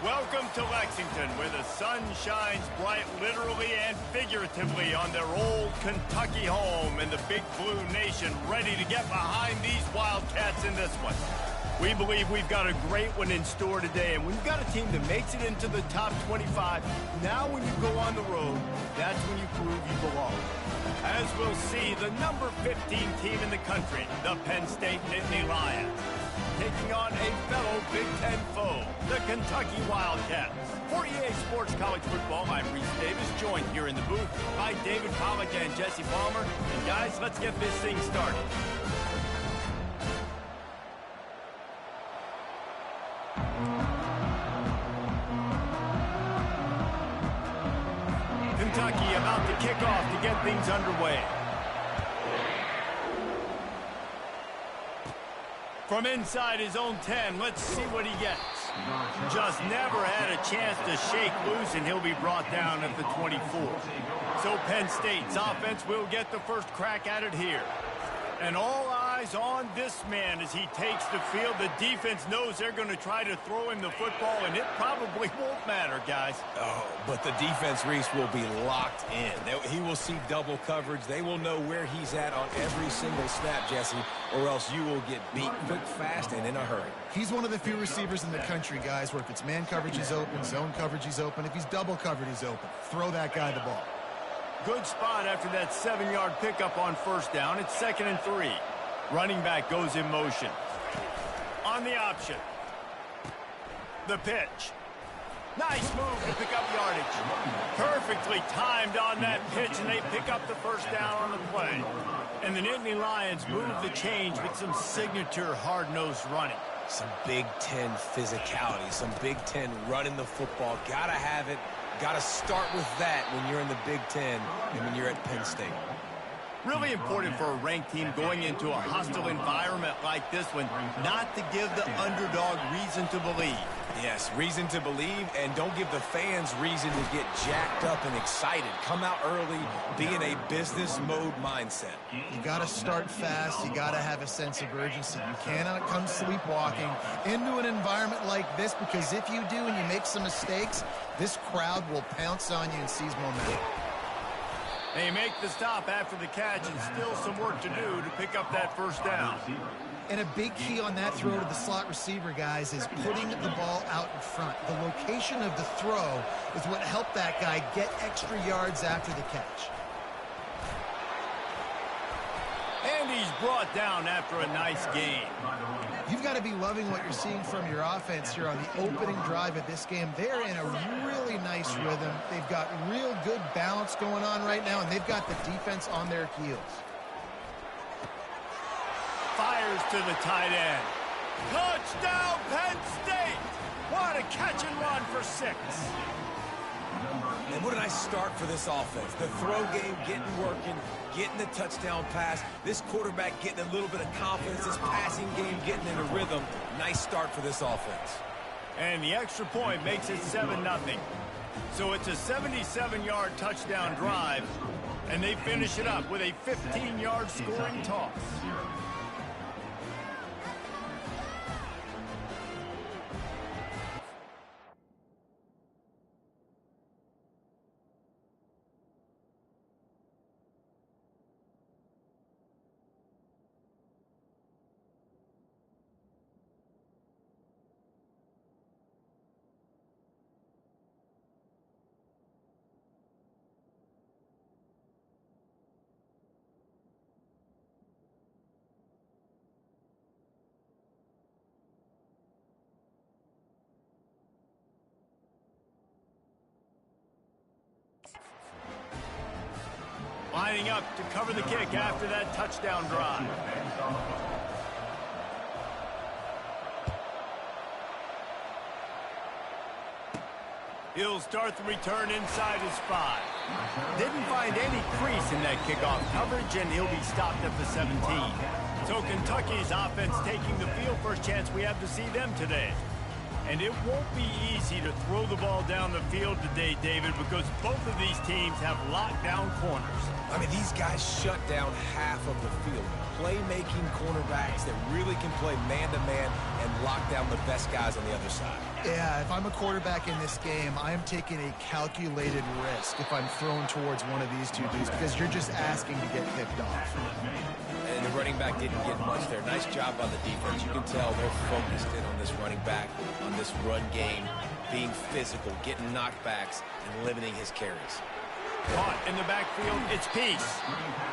Welcome to Lexington, where the sun shines bright literally and figuratively on their old Kentucky home, and the Big Blue Nation ready to get behind these Wildcats in this one. We believe we've got a great one in store today, and we've got a team that makes it into the top 25. Now when you go on the road, that's when you prove you belong. As we'll see, the number 15 team in the country, the Penn State Nittany Lions, taking on a fellow Big Ten foe, the Kentucky Wildcats. For EA Sports College Football, I'm Reese Davis, joined here in the booth by David Pollack and Jesse Palmer. And guys, let's get this thing started. Kentucky about to kick off to get things underway. From inside his own 10, let's see what he gets. Just never had a chance to shake loose, and he'll be brought down at the 24. So Penn State's offense will get the first crack at it here. And all eyes on this man as he takes the field. The defense knows they're going to try to throw him the football, and it probably won't matter, guys. Oh, but the defense, Reese, will be locked in. He will see double coverage. They will know where he's at on every single snap, Jesse, or else you will get beat quick, fast, and in a hurry. He's one of the few receivers in the country, guys, where if it's man coverage, he's open, zone coverage, he's open. If he's double covered, he's open. Throw that guy the ball. Good spot after that 7-yard pickup on first down. It's 2nd and 3. Running back goes in motion. On the option. The pitch. Nice move to pick up yardage. Perfectly timed on that pitch, and they pick up the first down on the play. And the Nittany Lions move the change with some signature hard-nosed running. Some Big Ten physicality, some Big Ten running the football. Gotta have it. Got to start with that when you're in the Big Ten and when you're at Penn State. Really important for a ranked team going into a hostile environment like this one, not to give the underdog reason to believe. Yes, reason to believe, and don't give the fans reason to get jacked up and excited. Come out early, be in a business mode mindset. You got to start fast. You got to have a sense of urgency. You cannot come sleepwalking into an environment like this, because if you do and you make some mistakes, this crowd will pounce on you and seize momentum. They make the stop after the catch, and still some work to do to pick up that first down. And a big key on that throw to the slot receiver, guys, is putting the ball out in front. The location of the throw is what helped that guy get extra yards after the catch. And he's brought down after a nice gain. You've got to be loving what you're seeing from your offense here on the opening drive of this game. They're in a really nice rhythm. They've got real good balance going on right now, and they've got the defense on their heels. Fires to the tight end. Touchdown, Penn State! What a catch and run for 6. And what a nice start for this offense. The throw game getting working, getting the touchdown pass. This quarterback getting a little bit of confidence. This passing game getting in a rhythm. Nice start for this offense. And the extra point makes it 7-0. So it's a 77-yard touchdown drive, and they finish it up with a 15-yard scoring toss. Lining up to cover the kick after that touchdown drive. He'll start the return inside his 5. Didn't find any crease in that kickoff coverage, and he'll be stopped at the 17. So Kentucky's offense taking the field. First chance we have to see them today. And it won't be easy to throw the ball down the field today, David, because both of these teams have lockdown corners. I mean, these guys shut down half of the field. Playmaking cornerbacks that really can play man-to-man and lock down the best guys on the other side. Yeah, if I'm a quarterback in this game, I am taking a calculated risk if I'm thrown towards one of these two dudes, because you're just asking to get picked off. And the running back didn't get much there. Nice job by the defense. You can tell they're focused in on this running back, on this run game, being physical, getting knockbacks, and limiting his carries. Caught in the backfield, it's Peace.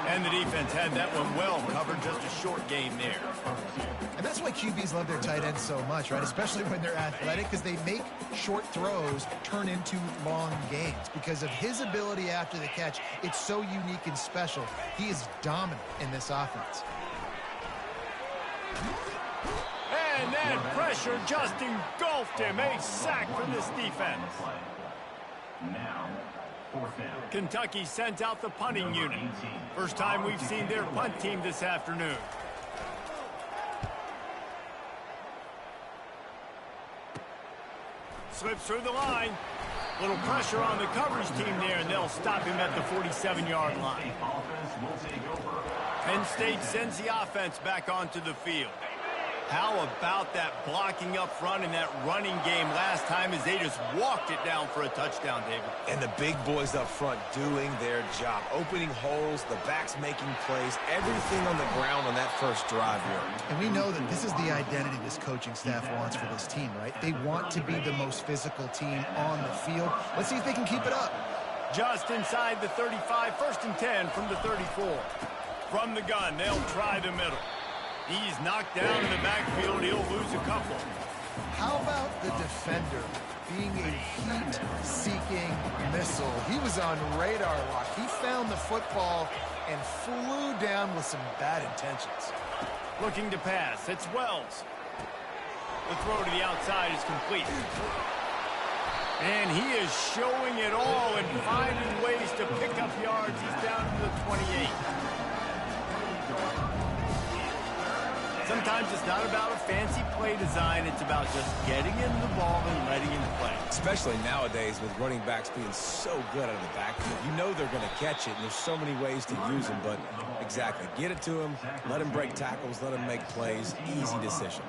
And the defense had that one well covered, just a short gain there. And that's why QBs love their tight ends so much, right? Especially when they're athletic, because they make short throws turn into long gains. Because of his ability after the catch, it's so unique and special. He is dominant in this offense. And that pressure just engulfed him. A sack for this defense. Kentucky sent out the punting unit. First time we've seen their punt team this afternoon. slips through the line. Little pressure on the coverage team there, and they'll stop him at the 47-yard line. Penn State sends the offense back onto the field. How about that blocking up front in that running game last time as they just walked it down for a touchdown, David? And the big boys up front doing their job, opening holes, the backs making plays, everything on the ground on that first drive here. And we know that this is the identity this coaching staff wants for this team, right? They want to be the most physical team on the field. Let's see if they can keep it up. Just inside the 35, 1st and 10 from the 34. From the gun, they'll try the middle. He's knocked down in the backfield. He'll lose a couple. How about the defender being a heat-seeking missile? He was on radar lock. He found the football and flew down with some bad intentions. Looking to pass. It's Wells. The throw to the outside is complete. And he is showing it all and finding ways to pick up yards. He's down to the 28. Sometimes it's not about a fancy play design. It's about just getting in the ball and letting him play. Especially nowadays with running backs being so good out of the backfield. You know they're going to catch it, and there's so many ways to use them. But exactly, get it to him, let him break tackles, let him make plays. Easy decision.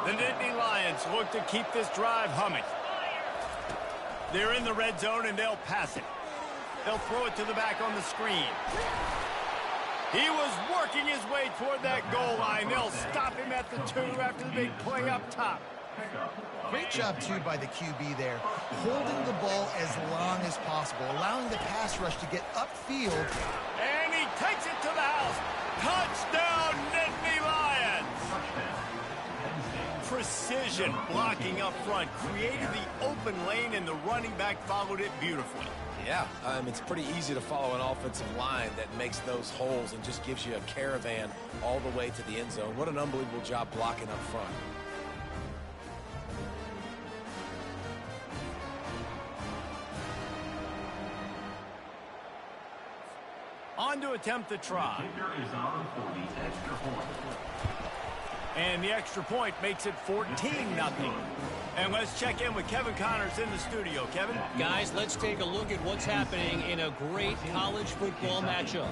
The Nittany Lions look to keep this drive humming. They're in the red zone, and they'll pass it. They'll throw it to the back on the screen. He was working his way toward that goal line. They'll stop him at the 2 after the big play up top. Great job, too, by the QB there, holding the ball as long as possible, allowing the pass rush to get upfield. And he takes it to the house. Touchdown, Nittany Lions! Precision blocking up front, created the open lane, and the running back followed it beautifully. Yeah, it's pretty easy to follow an offensive line that makes those holes and just gives you a caravan all the way to the end zone. What an unbelievable job blocking up front. On to attempt the try. And the extra point makes it 14-0. And let's check in with Kevin Connors in the studio. Kevin? Guys, let's take a look at what's happening in a great college football matchup.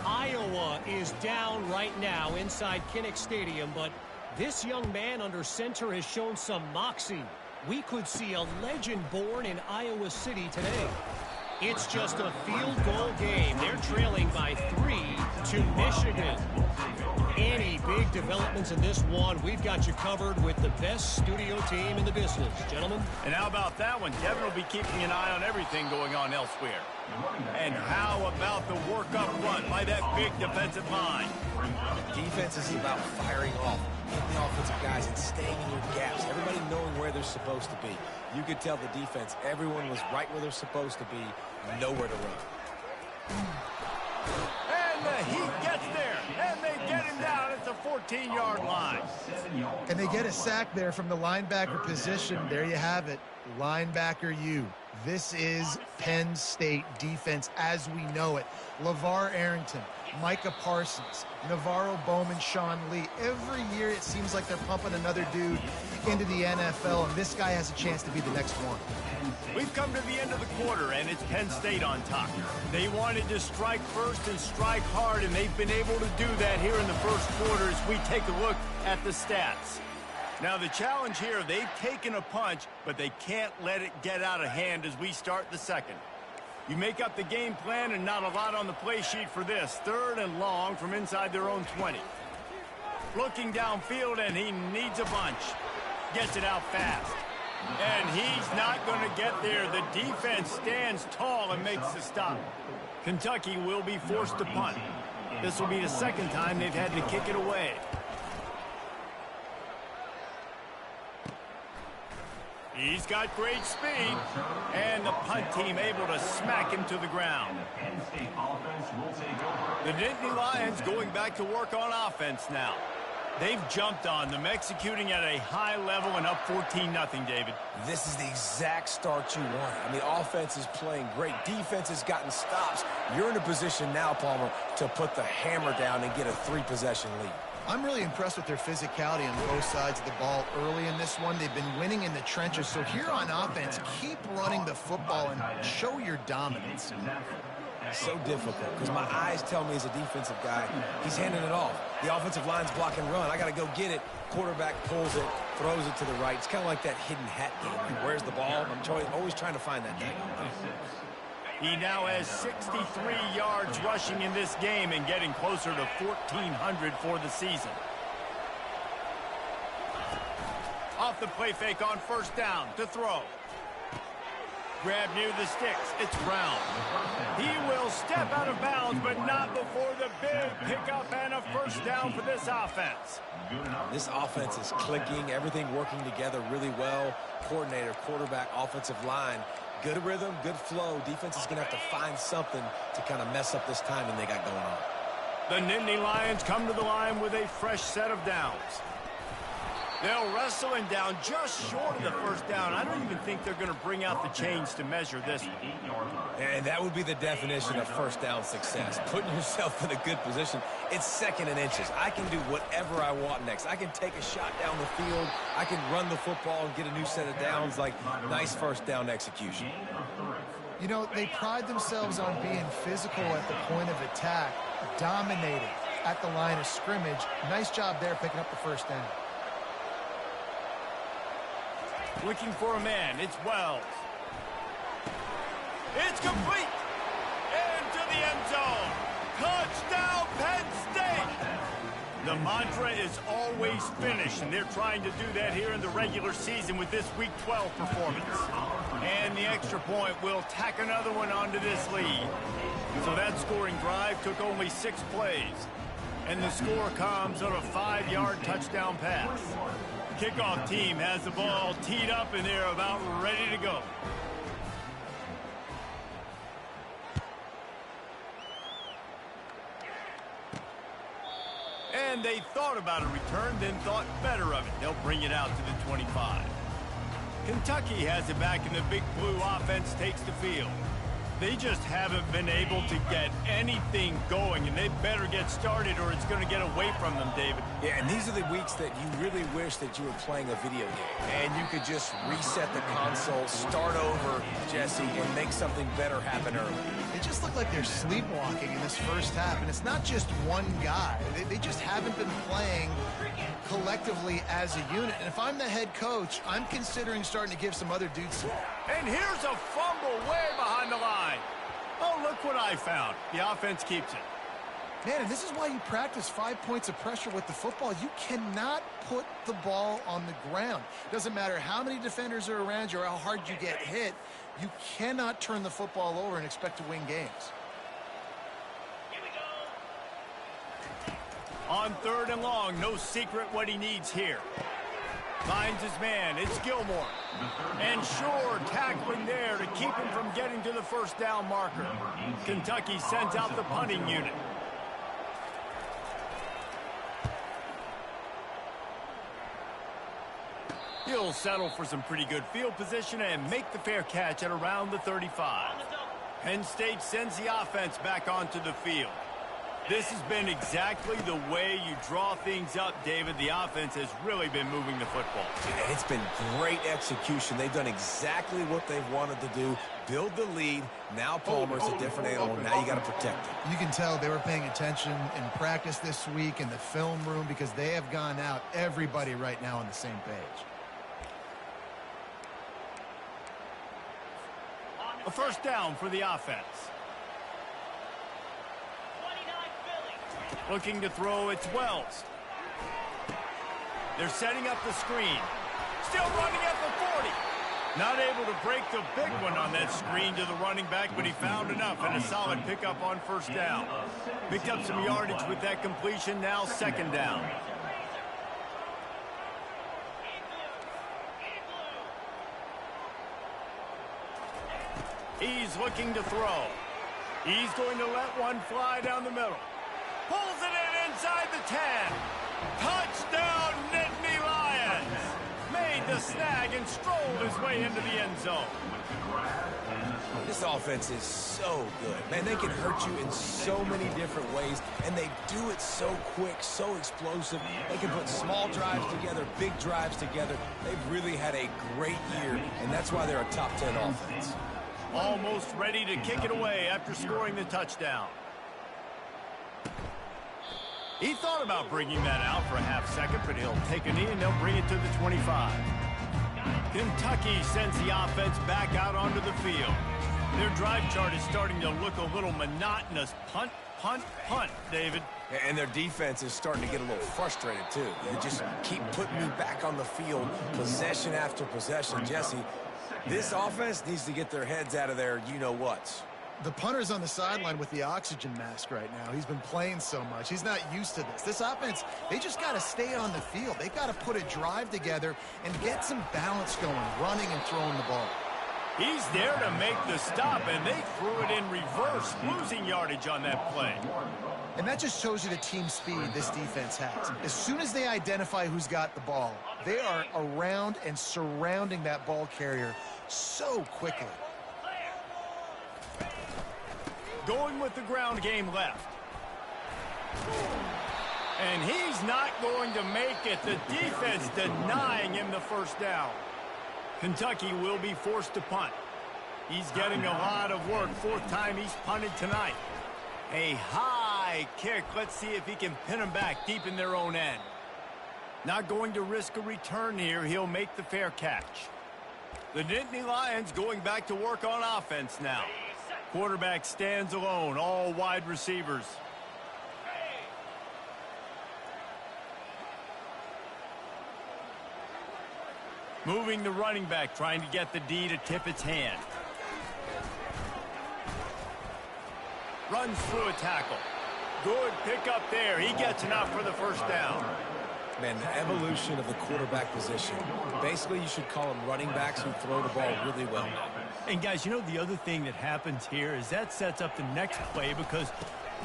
Iowa is down right now inside Kinnick Stadium, but this young man under center has shown some moxie. We could see a legend born in Iowa City today. It's just a field goal game. They're trailing by 3 to Michigan. Any big developments in this one, we've got you covered with the best studio team in the business, gentlemen. And how about that one? Kevin will be keeping an eye on everything going on elsewhere. And how about the work up front by that big defensive line? Defense is about firing off, hitting the offensive guys and staying in your gaps. Everybody knowing where they're supposed to be. You could tell the defense, everyone was right where they're supposed to be, nowhere to run. And the Heat gets there, and they get him down at the 14-yard line. And they get a sack there from the linebacker position. There you have it, linebacker U. This is Penn State defense as we know it. LeVar Arrington, Micah Parsons, Navarro Bowman, Sean Lee. Every year it seems like they're pumping another dude into the NFL, and this guy has a chance to be the next one. We've come to the end of the quarter, and it's Penn State on top. They wanted to strike first and strike hard, and they've been able to do that here in the first quarter as we take a look at the stats. Now, the challenge here, they've taken a punch, but they can't let it get out of hand as we start the second. You make up the game plan and not a lot on the play sheet for this. 3rd and long from inside their own 20. Looking downfield, and he needs a bunch. Gets it out fast. And he's not going to get there. The defense stands tall and makes the stop. Kentucky will be forced to punt. This will be the second time they've had to kick it away. He's got great speed, and the punt team able to smack him to the ground. The Nittany Lions going back to work on offense now. They've jumped on them, executing at a high level and up 14-0, David. This is the exact start you want. I mean, offense is playing great. Defense has gotten stops. You're in a position now, Palmer, to put the hammer down and get a 3-possession lead. I'm really impressed with their physicality on both sides of the ball early in this one. They've been winning in the trenches. So here on offense, keep running the football and show your dominance. So difficult because my eyes tell me as a defensive guy, he's handing it off. The offensive line's block and run. I got to go get it. Quarterback pulls it, throws it to the right. It's kind of like that hidden hat game. Like, where's the ball? I'm always trying to find that thing. He now has 63 yards rushing in this game and getting closer to 1,400 for the season. Off the play fake on first down to throw. Grab near the sticks. It's Brown. He will step out of bounds, but not before the big pickup and a first down for this offense. This offense is clicking, everything working together really well. Coordinator, quarterback, offensive line. Good rhythm, good flow. Defense is going to have to find something to kind of mess up this timing they got going on. The Nittany Lions come to the line with a fresh set of downs. They'll wrestle him down just short of the first down. I don't even think they're going to bring out the chains to measure this one. And that would be the definition of first down success. Putting yourself in a good position. It's second and inches. I can do whatever I want next. I can take a shot down the field. I can run the football and get a new set of downs. Like, nice first down execution. You know, they pride themselves on being physical at the point of attack, dominating at the line of scrimmage. Nice job there picking up the first down. Looking for a man. It's Wells. It's complete. Into the end zone. Touchdown, Penn State. The mantra is always finish, and they're trying to do that here in the regular season with this Week 12 performance. And the extra point will tack another one onto this lead. So that scoring drive took only 6 plays. And the score comes on a 5-yard touchdown pass. Kickoff team has the ball teed up, and they're about ready to go. And they thought about a return, then thought better of it. They'll bring it out to the 25. Kentucky has it back, and the Big Blue offense takes the field. They just haven't been able to get anything going, and they better get started or it's going to get away from them, David. Yeah, and these are the weeks that you really wish that you were playing a video game. And you could just reset the console, start over, Jesse, and make something better happen early. They just look like they're sleepwalking in this first half, and it's not just one guy. They just haven't been playing collectively as a unit. And if I'm the head coach, I'm considering starting to give some other dudes some. And here's a fumble way behind the line. Oh, look what I found. The offense keeps it. Man, and this is why you practice 5 points of pressure with the football. You cannot put the ball on the ground. Doesn't matter how many defenders are around you or how hard you get hit. You cannot turn the football over and expect to win games. On 3rd and long, no secret what he needs here. Finds his man. It's Gilmore. And Shore tackling there to keep him from getting to the first down marker. Kentucky sends out the punting unit. He'll settle for some pretty good field position and make the fair catch at around the 35. Penn State sends the offense back onto the field. This has been exactly the way you draw things up, David. The offense has really been moving the football. And it's been great execution. They've done exactly what they've wanted to do. Build the lead. Now Palmer's a different animal. Now you got to protect him. You can tell they were paying attention in practice this week in the film room because they have gone out, everybody right now on the same page. A first down for the offense. Looking to throw, it's Wells. They're setting up the screen. Still running at the 40. Not able to break the big one on that screen to the running back, but he found enough and a solid pickup on first down. Picked up some yardage with that completion, now 2nd down. He's looking to throw. He's going to let one fly down the middle. Pulls it in inside the 10. Touchdown, Nittany Lions. Made the snag and strolled his way into the end zone. This offense is so good. Man, they can hurt you in so many different ways, and they do it so quick, so explosive. They can put small drives together, big drives together. They've really had a great year, and that's why they're a top 10 offense. Almost ready to kick it away after scoring the touchdown. He thought about bringing that out for a half second, but he'll take a knee and they'll bring it to the 25. Kentucky sends the offense back out onto the field. Their drive chart is starting to look a little monotonous. Punt, punt, punt, David. And their defense is starting to get a little frustrated, too. They just keep putting me back on the field, possession after possession. Jesse, this offense needs to get their heads out of their you-know-whats. The punter's on the sideline with the oxygen mask right now. He's been playing so much. He's not used to this. This offense, they just got to stay on the field. They've got to put a drive together and get some balance going, running and throwing the ball. He's there to make the stop, and they threw it in reverse, losing yardage on that play. And that just shows you the team speed this defense has. As soon as they identify who's got the ball, they are around and surrounding that ball carrier so quickly. Going with the ground game left. And he's not going to make it. The defense denying him the first down. Kentucky will be forced to punt. He's getting a lot of work. Fourth time he's punted tonight. A high kick. Let's see if he can pin them back deep in their own end. Not going to risk a return here. He'll make the fair catch. The Nittany Lions going back to work on offense now. Quarterback stands alone, all wide receivers. Moving the running back, trying to get the D to tip its hand. Runs through a tackle. Good pickup there. He gets enough for the first down. Man, the evolution of the quarterback position. Basically, you should call them running backs who throw the ball really well. And guys, you know the other thing that happens here is that sets up the next play because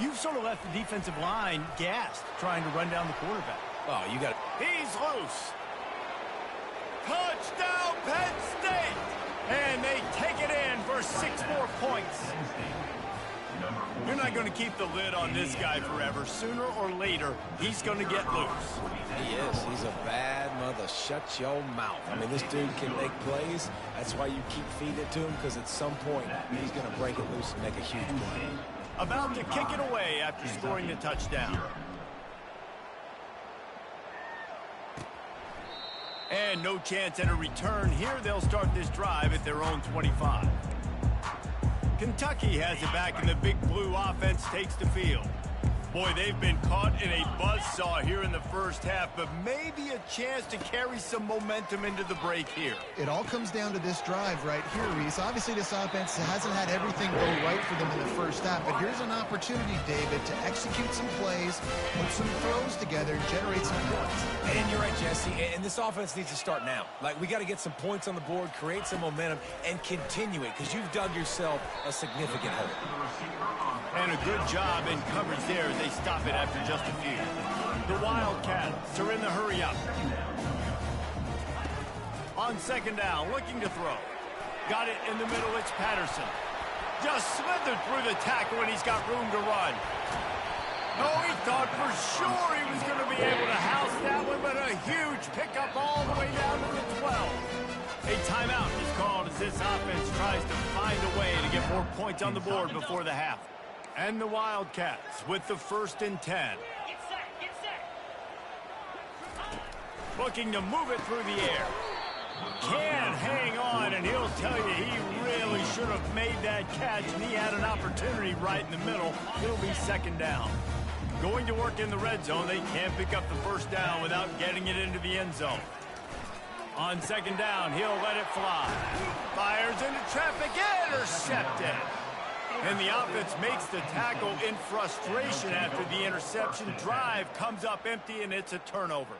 you've sort of left the defensive line gassed trying to run down the quarterback. Oh, you got it. He's loose. Touchdown, Penn State! And they take it in for 6 more points. You're not going to keep the lid on this guy forever. Sooner or later, he's going to get loose. He is. He's a bad mother. Shut your mouth. I mean, this dude can make plays. That's why you keep feeding it to him, because at some point, he's going to break it loose and make a huge play. About to kick it away after scoring the touchdown. And no chance at a return here. They'll start this drive at their own 25. Kentucky has it back, and the Big Blue offense takes the field. Boy, they've been caught in a buzzsaw here in the first half, but maybe a chance to carry some momentum into the break here. It all comes down to this drive right here, Reese. Obviously, this offense hasn't had everything go right for them in the first half, but here's an opportunity, David, to execute some plays, put some throws together, and generate some points. And you're right, Jesse, and this offense needs to start now. Like, we got to get some points on the board, create some momentum, and continue it, because you've dug yourself a significant hole. And a good job in coverage there as they stop it after just a few. The Wildcats are in the hurry up. On second down, looking to throw. Got it in the middle, it's Patterson. Just slithered through the tackle and he's got room to run. Oh, he thought for sure he was going to be able to house that one, but a huge pickup all the way down to the 12. A timeout is called as this offense tries to find a way to get more points on the board before the half. And the Wildcats with the 1st and 10. Looking to move it through the air. Can't hang on, and he'll tell you he really should have made that catch, and he had an opportunity right in the middle. It'll be second down. Going to work in the red zone. They can't pick up the first down without getting it into the end zone. On second down, he'll let it fly. Fires into traffic, intercepted. And the offense makes the tackle in frustration after the interception. Drive comes up empty, and it's a turnover.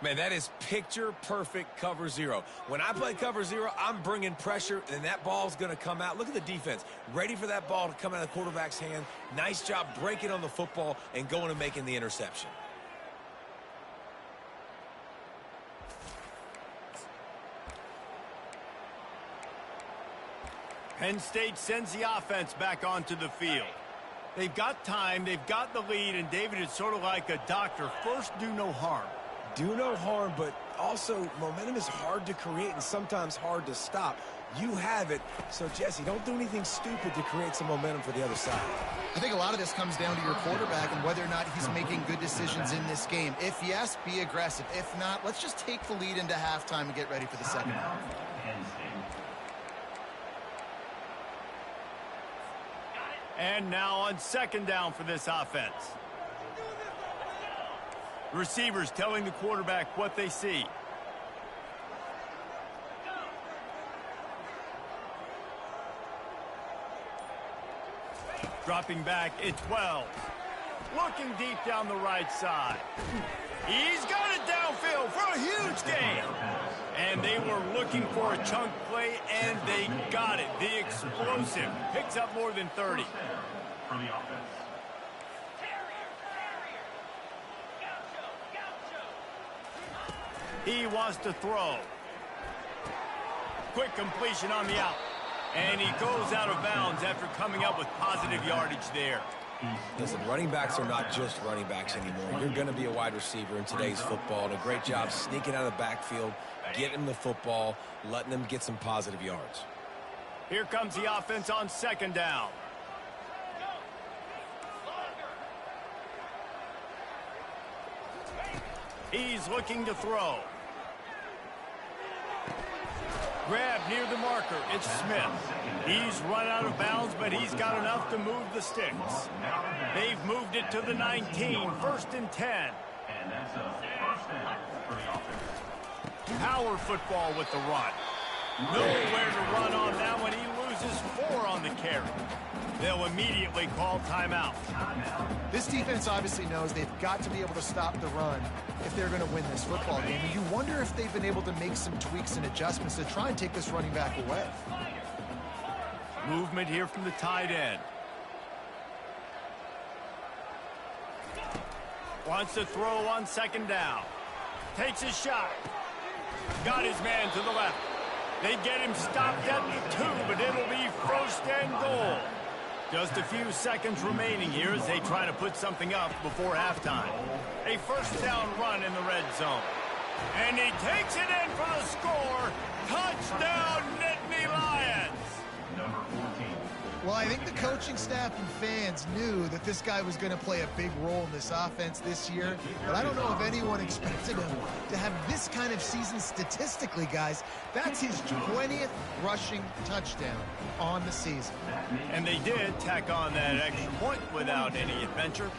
Man, that is picture-perfect cover zero. When I play cover zero, I'm bringing pressure, and that ball's going to come out. Look at the defense. Ready for that ball to come out of the quarterback's hand. Nice job breaking on the football and going and making the interception. Penn State sends the offense back onto the field. They've got time, they've got the lead, and David, it's sort of like a doctor. First, do no harm. Do no harm, but also momentum is hard to create and sometimes hard to stop. You have it, so Jesse, don't do anything stupid to create some momentum for the other side. I think a lot of this comes down to your quarterback and whether or not he's making good decisions in this game. If yes, be aggressive. If not, let's just take the lead into halftime and get ready for the second half. And now on second down for this offense. The receivers telling the quarterback what they see. Dropping back at 12. Looking deep down the right side. He's got it downfield for a huge gain. And they were looking for a chunk play, and they got it. The explosive picks up more than 30. He wants to throw. Quick completion on the out. And he goes out of bounds after coming up with positive yardage there. Listen, running backs are not just running backs anymore. You're going to be a wide receiver in today's football. And a great job sneaking out of the backfield, getting the football, letting them get some positive yards. Here comes the offense on second down. He's looking to throw. Grab near the marker. It's Smith. He's run out of bounds, but he's got enough to move the sticks. They've moved it to the 19, first and 10. Power football with the run. Nowhere to run on that one. He loses 4 on the carry. They'll immediately call timeout. This defense obviously knows they've got to be able to stop the run if they're going to win this football game. And you wonder if they've been able to make some tweaks and adjustments to try and take this running back away. Movement here from the tight end. Wants to throw on second down. Takes a shot. Got his man to the left. They get him stopped at the 2, but it'll be first and goal. Just a few seconds remaining here as they try to put something up before halftime. A first down run in the red zone. And he takes it in for the score. Touchdown, Nittany Lions. Number 14. Well, I think the coaching staff and fans knew that this guy was going to play a big role in this offense this year, but I don't know if anyone expected him to have this kind of season statistically, guys. That's his 20th rushing touchdown on the season. And they did tack on that extra point without any adventure.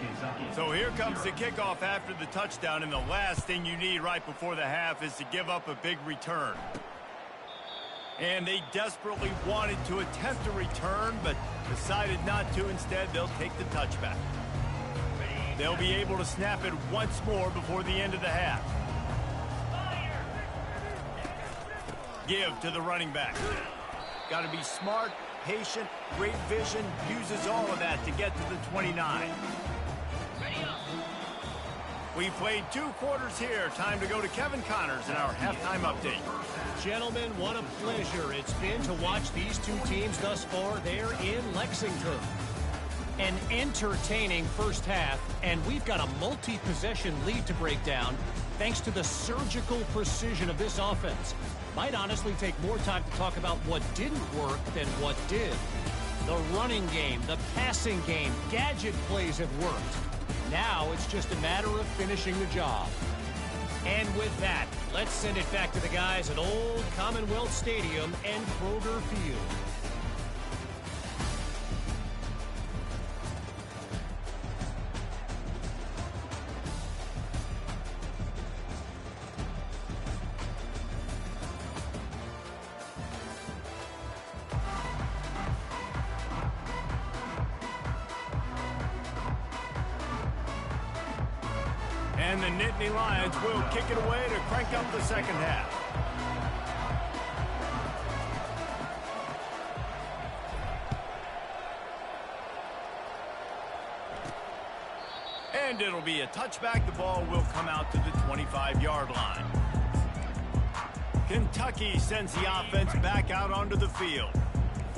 So here comes the kickoff after the touchdown, and the last thing you need right before the half is to give up a big return. And they desperately wanted to attempt a return, but decided not to. Instead, they'll take the touchback. They'll be able to snap it once more before the end of the half. Give to the running back. Got to be smart, patient, great vision, uses all of that to get to the 29. We played 2 quarters here. Time to go to Kevin Connors in our halftime update. Gentlemen, what a pleasure it's been to watch these 2 teams thus far there in Lexington. An entertaining first half, and we've got a multi-possession lead to break down thanks to the surgical precision of this offense. Might honestly take more time to talk about what didn't work than what did. The running game, the passing game, gadget plays have worked. Now it's just a matter of finishing the job. And with that, let's send it back to the guys at Old Commonwealth Stadium and Kroger Field. And the Nittany Lions will kick it away to crank up the second half. And it'll be a touchback. The ball will come out to the 25-yard line. Kentucky sends the offense back out onto the field.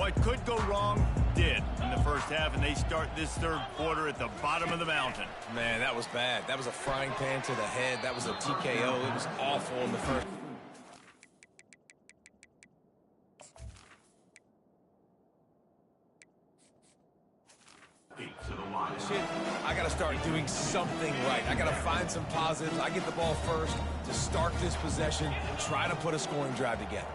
What could go wrong did in the first half, and they start this third quarter at the bottom of the mountain. Man, that was bad. That was a frying pan to the head. That was a TKO. It was awful in the first. Shit, I got to start doing something right. I got to find some positives. I get the ball first to start this possession, try to put a scoring drive together.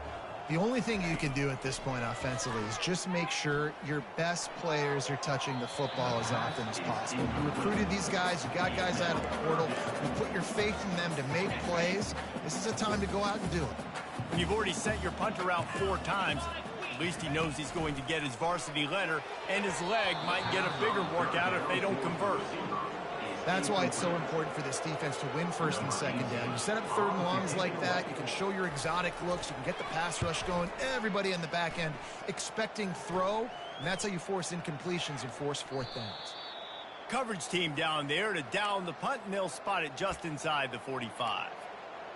The only thing you can do at this point offensively is just make sure your best players are touching the football as often as possible. You recruited these guys, you got guys out of the portal, you put your faith in them to make plays. This is a time to go out and do it. When you've already sent your punter out 4 times, at least he knows he's going to get his varsity letter, and his leg might get a bigger workout if they don't convert. That's why it's so important for this defense to win first and second down. You set up third and longs like that, you can show your exotic looks, you can get the pass rush going, everybody in the back end expecting throw, and that's how you force incompletions and force fourth downs. Coverage team down there to down the punt, and they'll spot it just inside the 45.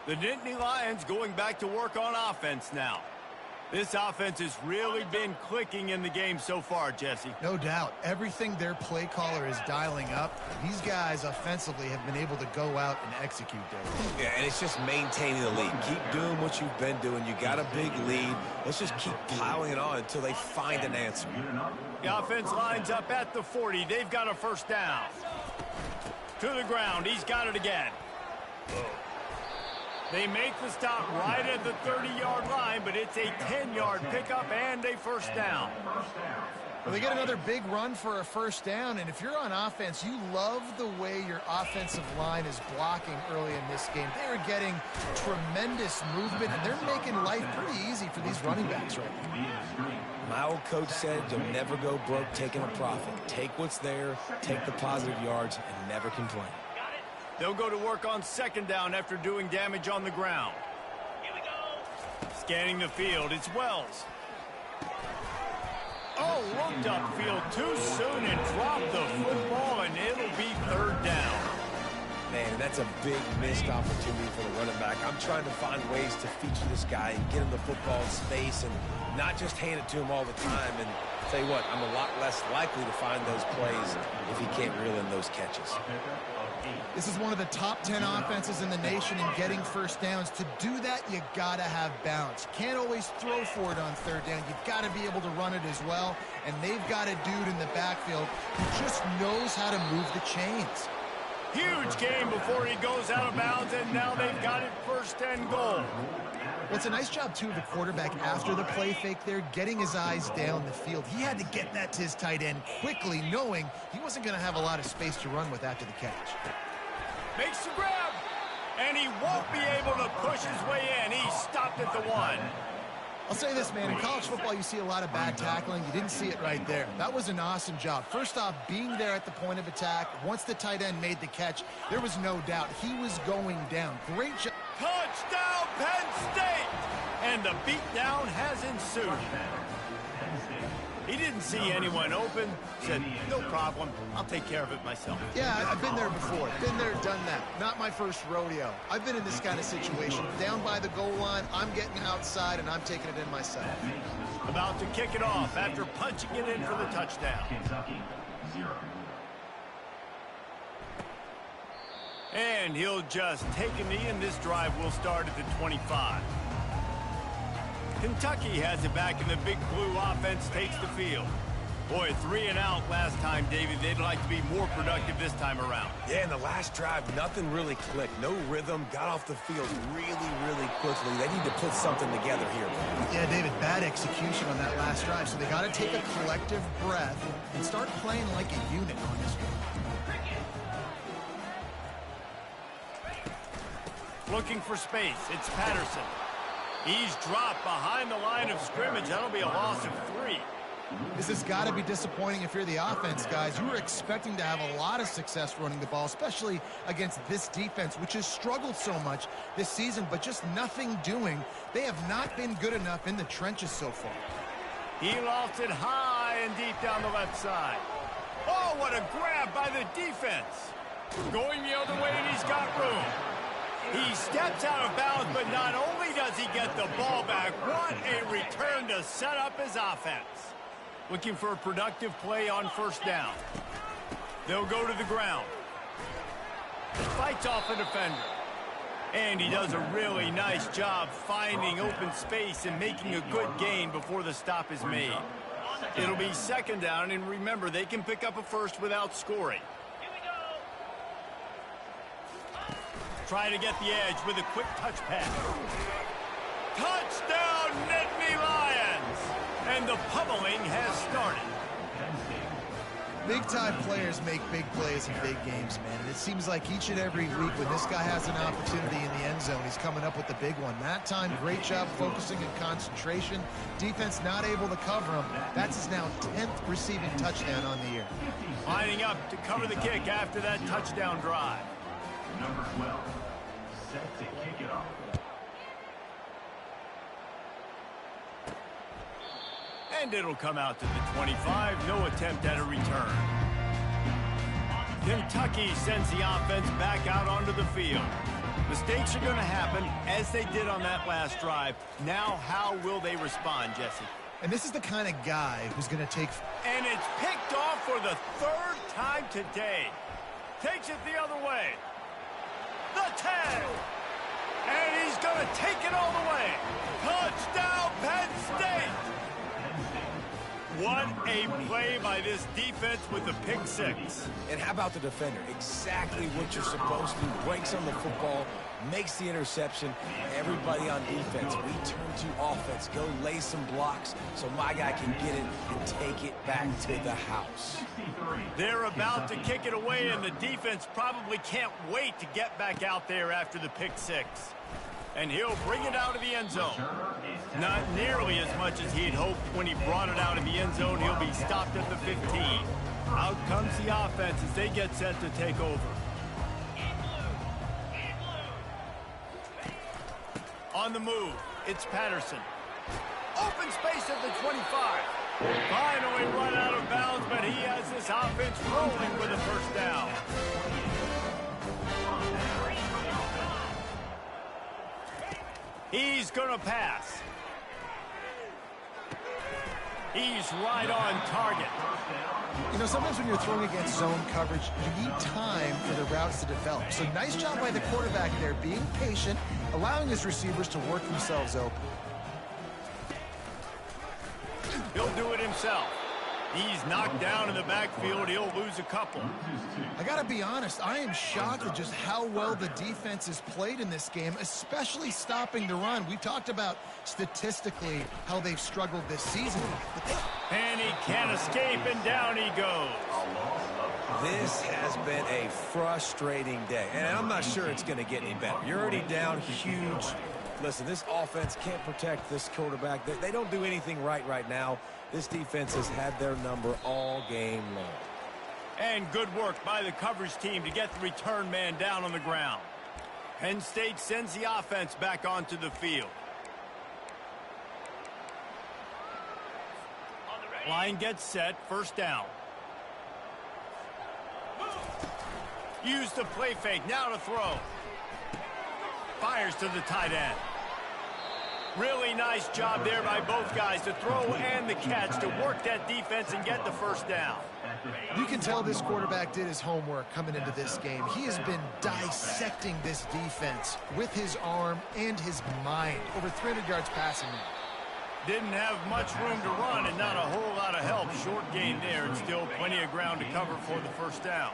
The Nittany Lions going back to work on offense now. This offense has really been clicking in the game so far, Jesse. No doubt. Everything their play caller is dialing up, these guys offensively have been able to go out and execute, David. Yeah, and it's just maintaining the lead. Keep doing what you've been doing. You got a big lead. Let's just keep piling it on until they find an answer. The offense lines up at the 40. They've got a first down. To the ground. He's got it again. They make the stop right at the 30-yard line, but it's a 10-yard pickup and a first down. Well, they get another big run for a first down, and if you're on offense, you love the way your offensive line is blocking early in this game. They are getting tremendous movement, and they're making life pretty easy for these running backs right now. My old coach said you'll never go broke taking a profit. Take what's there, take the positive yards, and never complain. They'll go to work on second down after doing damage on the ground. Here we go. Scanning the field, it's Wells. Oh, looked upfield too soon and dropped the football, and it'll be third down. Man, that's a big missed opportunity for the running back. I'm trying to find ways to feature this guy and get him the football in space and not just hand it to him all the time. And tell you what, I'm a lot less likely to find those plays if he can't reel in those catches. This is one of the top 10 offenses in the nation in getting first downs. To do that, you gotta have balance. You can't always throw for it on third down. You've got to be able to run it as well. And they've got a dude in the backfield who just knows how to move the chains. Huge game before he goes out of bounds, and now they've got it first and goal. Well, it's a nice job, too, of the quarterback after the play fake there, getting his eyes down the field. He had to get that to his tight end quickly, knowing he wasn't going to have a lot of space to run with after the catch. Makes the grab, and he won't be able to push his way in. He stopped at the 1. I'll say this, man, in college football you see a lot of bad tackling. You didn't see it right there. That was an awesome job. First off, being there at the point of attack. Once the tight end made the catch, there was no doubt he was going down. Great job. Touchdown, Penn State! And the beatdown has ensued. He didn't see anyone open, said, no problem, I'll take care of it myself. Yeah, I've been there before. Been there, done that. Not my first rodeo. I've been in this kind of situation. Down by the goal line, I'm getting outside, and I'm taking it in myself. About to kick it off after punching it in for the touchdown. And he'll just take a knee, and this drive will start at the 25. Kentucky has it back, and the Big Blue offense takes the field. Boy, 3 and out last time, David. They'd like to be more productive this time around. Yeah, in the last drive, nothing really clicked. No rhythm, got off the field really, really quickly. They need to put something together here. Yeah, David, bad execution on that last drive, so they got to take a collective breath and start playing like a unit on this one. Looking for space, it's Patterson. He's dropped behind the line of scrimmage. That'll be a loss of 3. This has got to be disappointing if you're the offense, guys. You were expecting to have a lot of success running the ball, especially against this defense, which has struggled so much this season, but just nothing doing. They have not been good enough in the trenches so far. He lofts it high and deep down the left side. Oh, what a grab by the defense. Going the other way, and he's got room. He steps out of bounds, but not only does he get the ball back, what a return to set up his offense. Looking for a productive play on first down. They'll go to the ground. Fights off a defender. And he does a really nice job finding open space and making a good gain before the stop is made. It'll be second down, and remember, they can pick up a first without scoring. Try to get the edge with a quick touch pass. Touchdown, Nittany Lions! And the pummeling has started. Big-time players make big plays in big games, man. And it seems like each and every week when this guy has an opportunity in the end zone, he's coming up with the big one. That time, great job focusing and concentration. Defense not able to cover him. That's his now 10th receiving touchdown on the year. Lining up to cover the kick after that touchdown drive. Number 12, set to kick it off. And it'll come out to the 25. No attempt at a return. Kentucky sends the offense back out onto the field. Mistakes are going to happen, as they did on that last drive. Now, how will they respond, Jesse? And this is the kind of guy who's going to take... And it's picked off for the third time today. Takes it the other way. The 10. And he's going to take it all the way. Touchdown, Penn State. What a play by this defense with the pick six. And how about the defender? Exactly what you're supposed to do. Breaks on the football, makes the interception. Everybody on defense, we turn to offense. Go lay some blocks so my guy can get it and take it back to the house. They're about to kick it away, and the defense probably can't wait to get back out there after the pick six. And he'll bring it out of the end zone. Not nearly as much as he'd hoped when he brought it out of the end zone. He'll be stopped at the 15. Out comes the offense as they get set to take over. On the move, it's Patterson. Open space at the 25. Finally run out of bounds, but he has this offense rolling with a first down. He's going to pass. He's right on target. You know, sometimes when you're throwing against zone coverage, you need time for the routes to develop. So nice job by the quarterback there, being patient, allowing his receivers to work themselves open. He'll do it himself. He's knocked down in the backfield. He'll lose a couple. I got to be honest, I am shocked at just how well the defense has played in this game, especially stopping the run. We talked about statistically how they've struggled this season. And he can't escape, and down he goes. This has been a frustrating day, and I'm not sure it's going to get any better. You're already down huge. Listen, this offense can't protect this quarterback. They don't do anything right now. This defense has had their number all game long. And good work by the coverage team to get the return man down on the ground. Penn State sends the offense back onto the field. Line gets set, first down. Use the play fake, now to throw. Fires to the tight end. Really nice job there by both guys to throw and the catch to work that defense and get the first down. You can tell this quarterback did his homework coming into this game. He has been dissecting this defense with his arm and his mind. Over 300 yards passing now. Didn't have much room to run and not a whole lot of help. Short gain there and still plenty of ground to cover for the first down.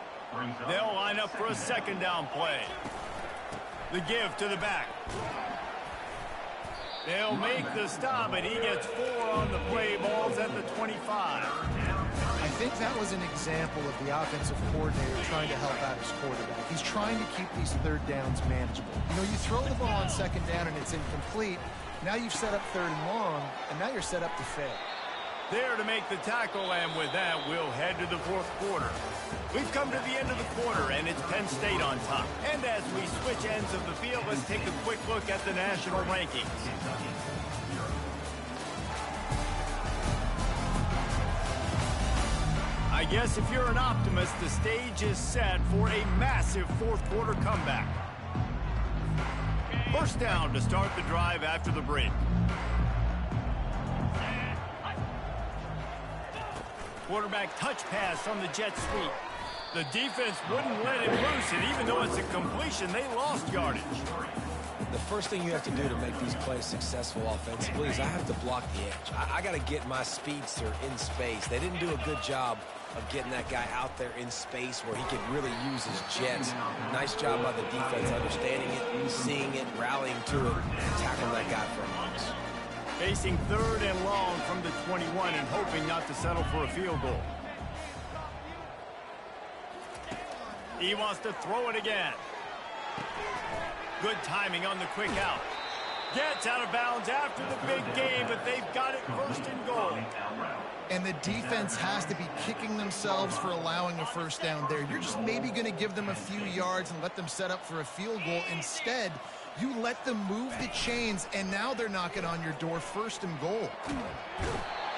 They'll line up for a second down play. The give to the back. They'll make the stop, and he gets 4 on the play. Balls at the 25. I think that was an example of the offensive coordinator trying to help out his quarterback. He's trying to keep these third downs manageable. You know, you throw the ball on second down and it's incomplete. Now you've set up third and long, and now you're set up to fail. There to make the tackle, and with that, we'll head to the fourth quarter. We've come to the end of the quarter, and it's Penn State on top. And as we switch ends of the field, let's take a quick look at the national rankings. I guess if you're an optimist, the stage is set for a massive fourth quarter comeback. First down to start the drive after the break. Quarterback touch pass on the jet sweep. The defense wouldn't let him loose, and even though it's a completion, they lost yardage. The first thing you have to do to make these plays successful offensively is I have to block the edge. I got to get my speedster in space. They didn't do a good job of getting that guy out there in space where he could really use his jets. Nice job by the defense understanding it, seeing it, rallying to it, and tackling that guy for a loss. Facing 3rd and long from the 21 and hoping not to settle for a field goal. He wants to throw it again. Good timing on the quick out. Gets out of bounds after the big game, but they've got it 1st and goal. And the defense has to be kicking themselves for allowing a first down there. You're just maybe going to give them a few yards and let them set up for a field goal. Instead, you let them move the chains, and now they're knocking on your door 1st and goal.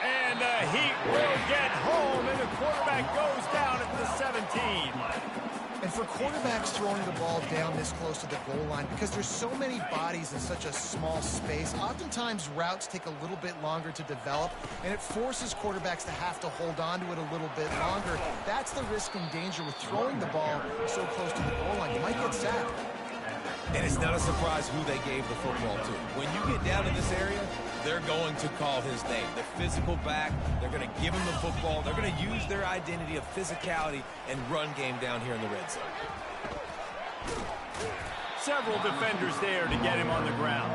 And the Heat will get home, and the quarterback goes down at the 17. And for quarterbacks throwing the ball down this close to the goal line, because there's so many bodies in such a small space, oftentimes routes take a little bit longer to develop, and it forces quarterbacks to have to hold on to it a little bit longer. That's the risk and danger with throwing the ball so close to the goal line. You might get sacked. And it's not a surprise who they gave the football to. When you get down in this area, they're going to call his name. The physical back, they're going to give him the football. They're going to use their identity of physicality and run game down here in the red zone. Several defenders there to get him on the ground.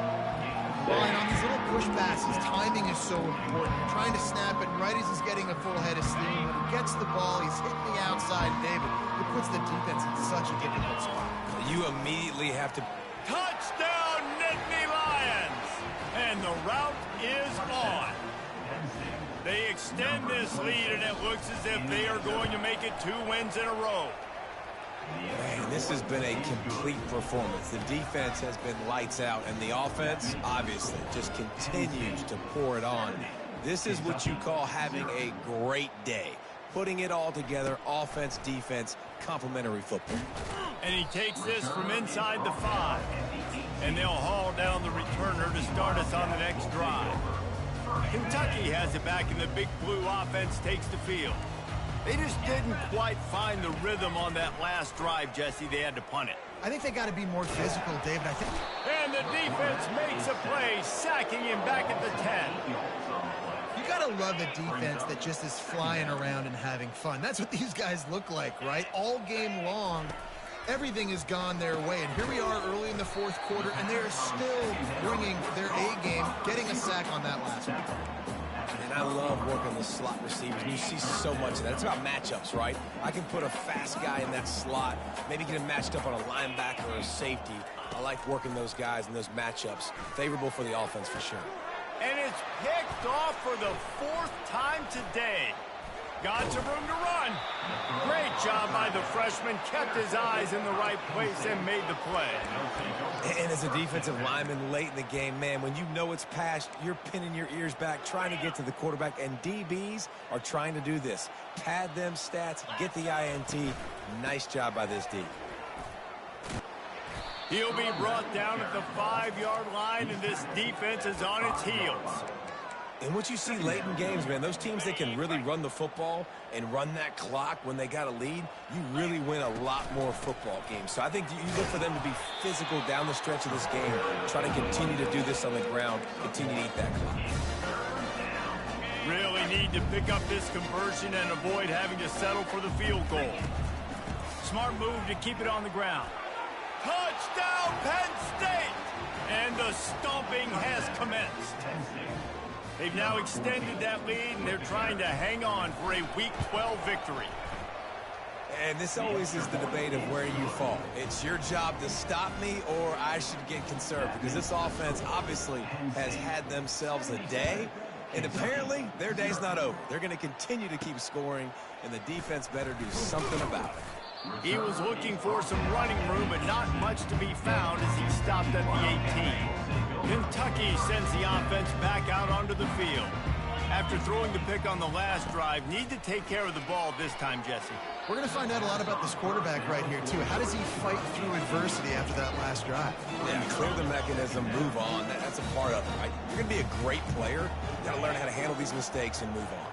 Well, and on these little push passes, timing is so important. You're trying to snap it right as he's getting a full head of steam. When he gets the ball, he's hitting the outside, David. It puts the defense in such a difficult spot. You immediately have to... Touchdown, Nittany Lions! And the route is on. They extend this lead, and it looks as if they are going to make it 2 wins in a row. Man, this has been a complete performance. The defense has been lights out, and the offense, obviously, just continues to pour it on. This is what you call having a great day. Putting it all together, offense, defense, complementary football. And he takes this from inside the 5. And they'll haul down the returner to start us on the next drive. Kentucky has it back, and the Big Blue offense takes the field. They just didn't quite find the rhythm on that last drive, Jesse. They had to punt it. I think they got to be more physical, David. I think. And the defense makes a play, sacking him back at the 10. You got to love a defense that just is flying around and having fun. That's what these guys look like, right? All game long, everything has gone their way. And here we are early in the 4th quarter, and they're still bringing their A game, getting a sack on that last one. And I love working the slot receivers. You see so much of that. It's about matchups, right? I can put a fast guy in that slot, maybe get him matched up on a linebacker or a safety. I like working those guys in those matchups. Favorable for the offense for sure. And it's picked off for the 4th time today. Got some room to run. Great job by the freshman. Kept his eyes in the right place and made the play. And as a defensive lineman late in the game, man, when you know it's passed, you're pinning your ears back, trying to get to the quarterback. And DBs are trying to do this. Pad them stats, get the INT. Nice job by this D. He'll be brought down at the 5-yard line, and this defense is on its heels. And what you see late in games, man, those teams that can really run the football and run that clock when they got a lead, you really win a lot more football games. So I think you look for them to be physical down the stretch of this game, try to continue to do this on the ground, continue to eat that clock. Really need to pick up this conversion and avoid having to settle for the field goal. Smart move to keep it on the ground. Touchdown, Penn State! And the stomping has commenced. They've now extended that lead, and they're trying to hang on for a Week 12 victory. And this always is the debate of where you fall. It's your job to stop me, or I should get conserved, because this offense obviously has had themselves a day, and apparently their day's not over. They're going to continue to keep scoring, and the defense better do something about it. He was looking for some running room, but not much to be found as he stopped at the 18. Kentucky sends the offense back out onto the field. After throwing the pick on the last drive, need to take care of the ball this time, Jesse. We're going to find out a lot about this quarterback right here, too. How does he fight through adversity after that last drive? Yeah, clear the mechanism, move on. That's a part of it, right? You're going to be a great player. You got to learn how to handle these mistakes and move on.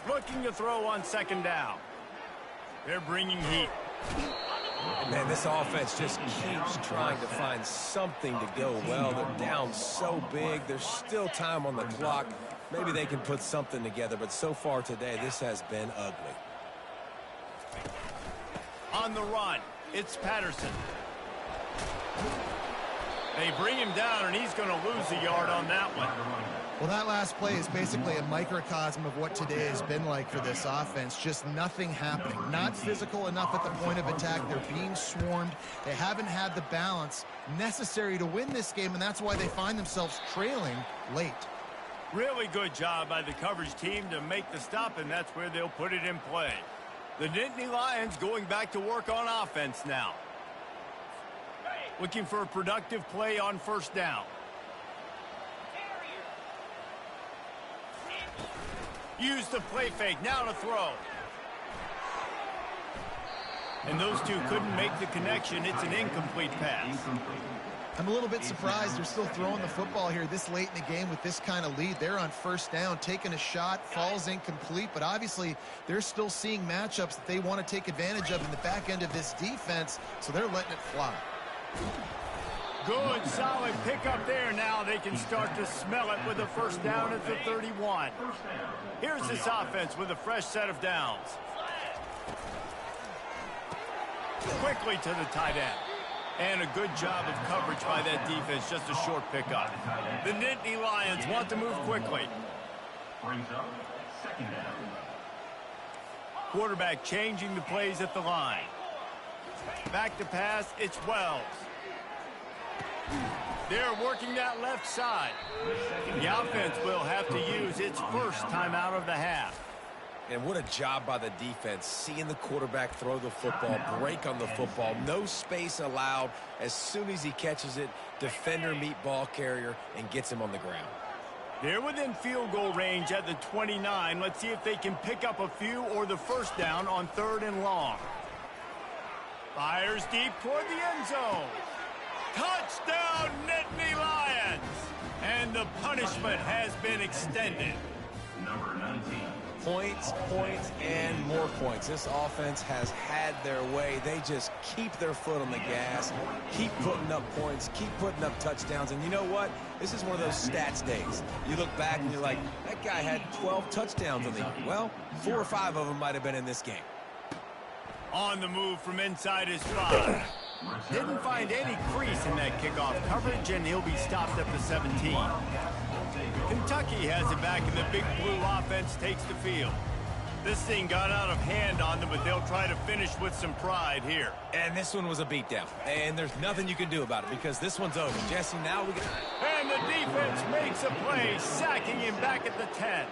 Looking to throw on second down. They're bringing heat. Man, this offense just keeps trying to find something to go well. They're down so big. There's still time on the clock. Maybe they can put something together, but so far today, this has been ugly. On the run, it's Patterson. They bring him down, and he's going to lose a yard on that one. Well, that last play is basically a microcosm of what today has been like for this offense. Just nothing happening. Not physical enough at the point of attack. They're being swarmed. They haven't had the balance necessary to win this game, and that's why they find themselves trailing late. Really good job by the coverage team to make the stop, and that's where they'll put it in play. The Nittany Lions going back to work on offense now. Looking for a productive play on first down. Use the play fake, now to throw. And those two couldn't make the connection. It's an incomplete pass. I'm a little bit surprised they're still throwing the football here this late in the game with this kind of lead. They're on first down, taking a shot, falls incomplete, but obviously they're still seeing matchups that they want to take advantage of in the back end of this defense, so they're letting it fly. Good, solid pickup there. Now they can start to smell it with a first down at the 31. Here's this offense with a fresh set of downs. Quickly to the tight end. And a good job of coverage by that defense, just a short pickup. The Nittany Lions want to move quickly. Brings up second down. Quarterback changing the plays at the line. Back to pass, it's Wells. They're working that left side. The offense will have to use its first time out of the half. And what a job by the defense, seeing the quarterback throw the football, break on the football, no space allowed. As soon as he catches it, defender meet ball carrier and gets him on the ground. They're within field goal range at the 29. Let's see if they can pick up a few or the first down on third and long. Fires deep toward the end zone. Touchdown, Nittany Lions! And the punishment has been extended. Number 19. Points, points, and more points. This offense has had their way. They just keep their foot on the gas, keep putting up points, keep putting up touchdowns. And you know what? This is one of those stats days. You look back and you're like, that guy had 12 touchdowns on the year. Well, 4 or 5 of them might have been in this game. On the move from inside his 5. Didn't find any crease in that kickoff coverage, and he'll be stopped at the 17. Kentucky has it back, and the Big Blue offense takes the field. This thing got out of hand on them, but they'll try to finish with some pride here. And this one was a beatdown, and there's nothing you can do about it because this one's over. Jesse, now we get... And the defense makes a play, sacking him back at the 10.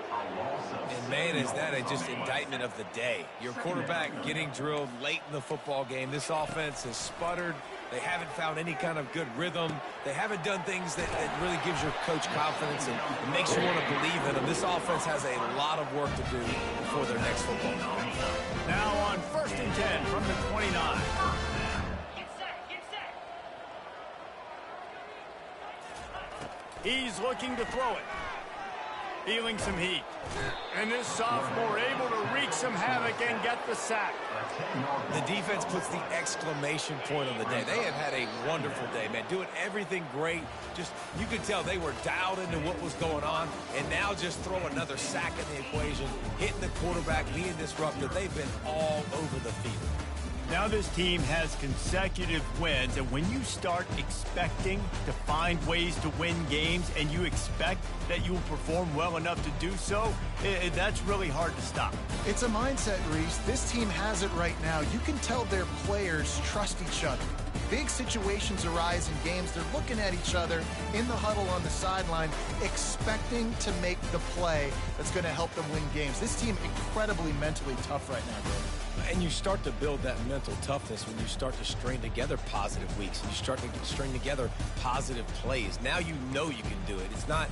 And man, is that just indictment of the day. Your quarterback getting drilled late in the football game. This offense has sputtered. They haven't found any kind of good rhythm. They haven't done things that really gives your coach confidence and makes you want to believe in them. This offense has a lot of work to do before their next football game. Now on 1st and 10 from the 29. He's looking to throw it. Feeling some heat. And this sophomore able to wreak some havoc and get the sack. The defense puts the exclamation point on the day. They have had a wonderful day, man. Doing everything great. Just, you could tell they were dialed into what was going on. And now just throw another sack in the equation. Hitting the quarterback, being disruptive. They've been all over the field. Now this team has consecutive wins, and when you start expecting to find ways to win games and you expect that you will perform well enough to do so, that's really hard to stop. It's a mindset, Reese. This team has it right now. You can tell their players trust each other. Big situations arise in games. They're looking at each other in the huddle on the sideline, expecting to make the play that's going to help them win games. This team incredibly mentally tough right now, Greg. And you start to build that mental toughness when you start to string together positive weeks. And you string together positive plays. Now you know you can do it. It's not